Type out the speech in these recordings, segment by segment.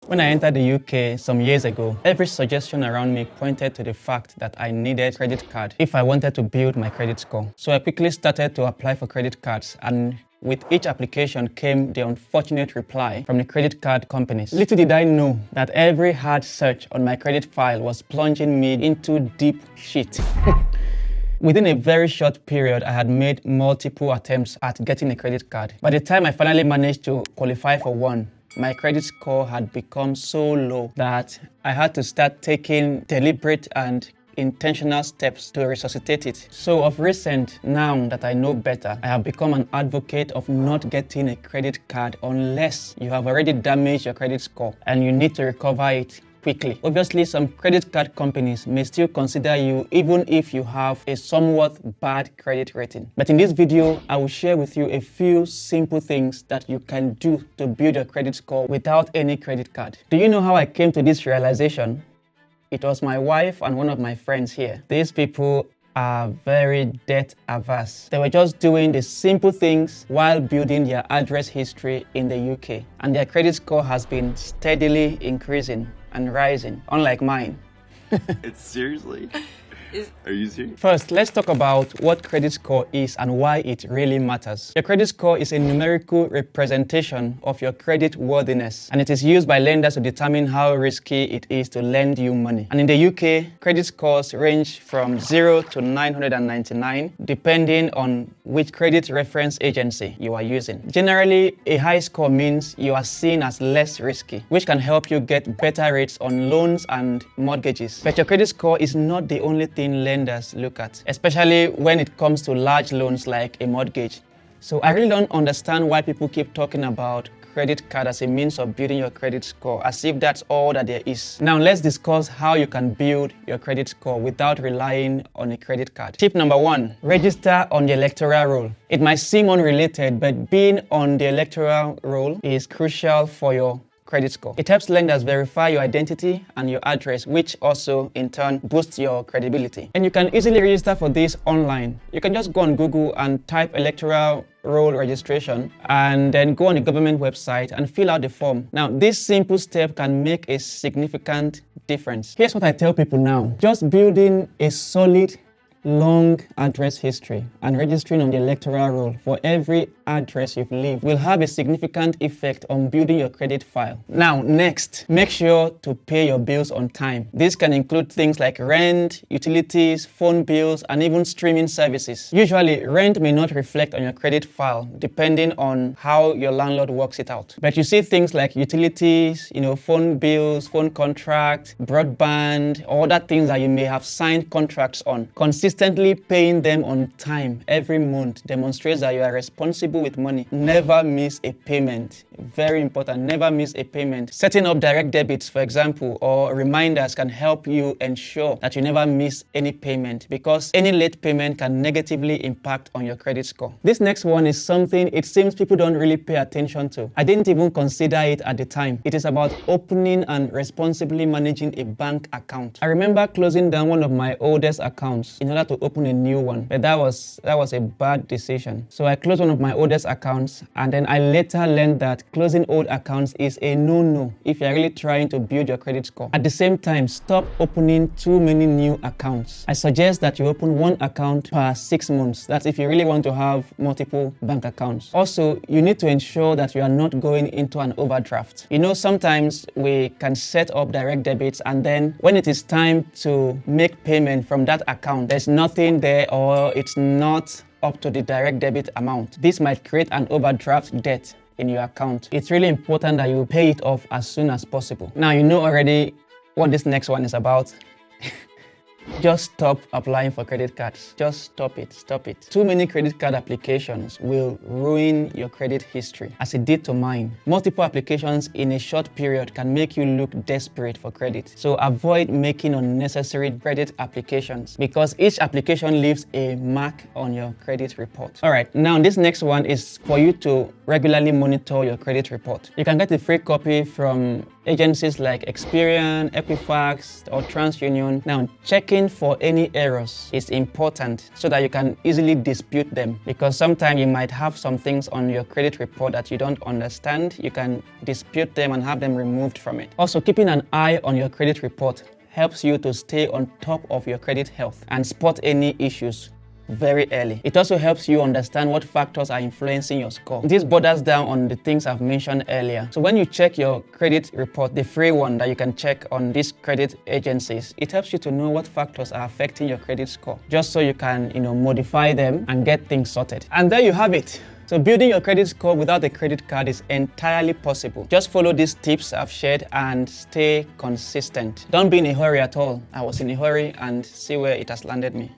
When I entered the UK some years ago, every suggestion around me pointed to the fact that I needed a credit card if I wanted to build my credit score. So I quickly started to apply for credit cards, and with each application came the unfortunate reply from the credit card companies. Little did I know that every hard search on my credit file was plunging me into deep shit. Within a very short period, I had made multiple attempts at getting a credit card. By the time I finally managed to qualify for one, my credit score had become so low that I had to start taking deliberate and intentional steps to resuscitate it. So of recent, now that I know better, I have become an advocate of not getting a credit card unless you have already damaged your credit score and you need to recover it quickly. Obviously, some credit card companies may still consider you even if you have a somewhat bad credit rating. But in this video, I will share with you a few simple things that you can do to build your credit score without any credit card. Do you know how I came to this realization? It was my wife and one of my friends here. These people are very debt averse. They were just doing the simple things while building their address history in the UK. And their credit score has been steadily increasing and rising, unlike mine. It's seriously? Are you serious? First, let's talk about what credit score is and why it really matters. Your credit score is a numerical representation of your credit worthiness, and it is used by lenders to determine how risky it is to lend you money. And in the UK, credit scores range from 0 to 999, depending on which credit reference agency you are using. Generally, a high score means you are seen as less risky, which can help you get better rates on loans and mortgages. But your credit score is not the only thing lenders look at, especially when it comes to large loans like a mortgage. So I really don't understand why people keep talking about credit card as a means of building your credit score, as if that's all that there is. Now let's discuss how you can build your credit score without relying on a credit card. Tip number 1, register on the electoral roll. It might seem unrelated, but being on the electoral roll is crucial for your credit score. It helps lenders verify your identity and your address, which also in turn boosts your credibility. And you can easily register for this online. You can just go on Google and type electoral roll registration and then go on the government website and fill out the form. Now, this simple step can make a significant difference. Here's what I tell people now. Just building a solid long address history and registering on the electoral roll for every address you've lived will have a significant effect on building your credit file. Now, next, make sure to pay your bills on time. This can include things like rent, utilities, phone bills, and even streaming services. Usually, rent may not reflect on your credit file depending on how your landlord works it out. But you see things like utilities, phone bills, phone contract, broadband, all that things that you may have signed contracts on. Consistently paying them on time every month demonstrates that you are responsible with money. Never miss a payment. Very important, never miss a payment. Setting up direct debits, for example, or reminders can help you ensure that you never miss any payment, because any late payment can negatively impact on your credit score. This next one is something it seems people don't really pay attention to. I didn't even consider it at the time. It is about opening and responsibly managing a bank account. I remember closing down one of my oldest accounts in order to open a new one, but that was a bad decision. So I closed one of my oldest accounts, and then I later learned that closing old accounts is a no-no if you're really trying to build your credit score. At the same time, stop opening too many new accounts. I suggest that you open one account per 6 months. That's if you really want to have multiple bank accounts. Also, you need to ensure that you are not going into an overdraft. Sometimes we can set up direct debits, and then when it is time to make payment from that account, there's nothing there, or it's not up to the direct debit amount. This might create an overdraft debt in your account. It's really important that you pay it off as soon as possible. Now, you know already what this next one is about. Just stop applying for credit cards. Just stop it. Stop it. Too many credit card applications will ruin your credit history, as it did to mine. Multiple applications in a short period can make you look desperate for credit. So avoid making unnecessary credit applications, because each application leaves a mark on your credit report. All right, now this next one is for you to regularly monitor your credit report. You can get a free copy from agencies like Experian, Equifax, or TransUnion. Now, checking for any errors is important so that you can easily dispute them, because sometimes you might have some things on your credit report that you don't understand. You can dispute them and have them removed from it. Also, keeping an eye on your credit report helps you to stay on top of your credit health and spot any issues very early. It also helps you understand what factors are influencing your score. This borders down on the things I've mentioned earlier. So when you check your credit report, the free one that you can check on these credit agencies, it helps you to know what factors are affecting your credit score, just so you can, modify them and get things sorted. And there you have it. So building your credit score without a credit card is entirely possible. Just follow these tips I've shared and stay consistent. Don't be in a hurry at all. I was in a hurry and see where it has landed me.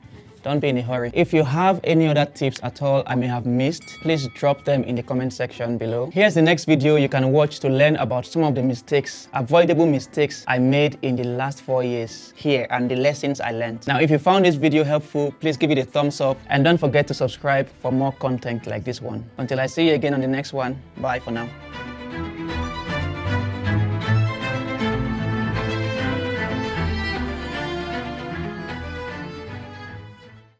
Don't be in a hurry. If you have any other tips at all I may have missed, please drop them in the comment section below. Here's the next video you can watch to learn about some of the avoidable mistakes I made in the last 4 years here and the lessons I learned. Now, if you found this video helpful, please give it a thumbs up and don't forget to subscribe for more content like this one. Until I see you again on the next one, bye for now.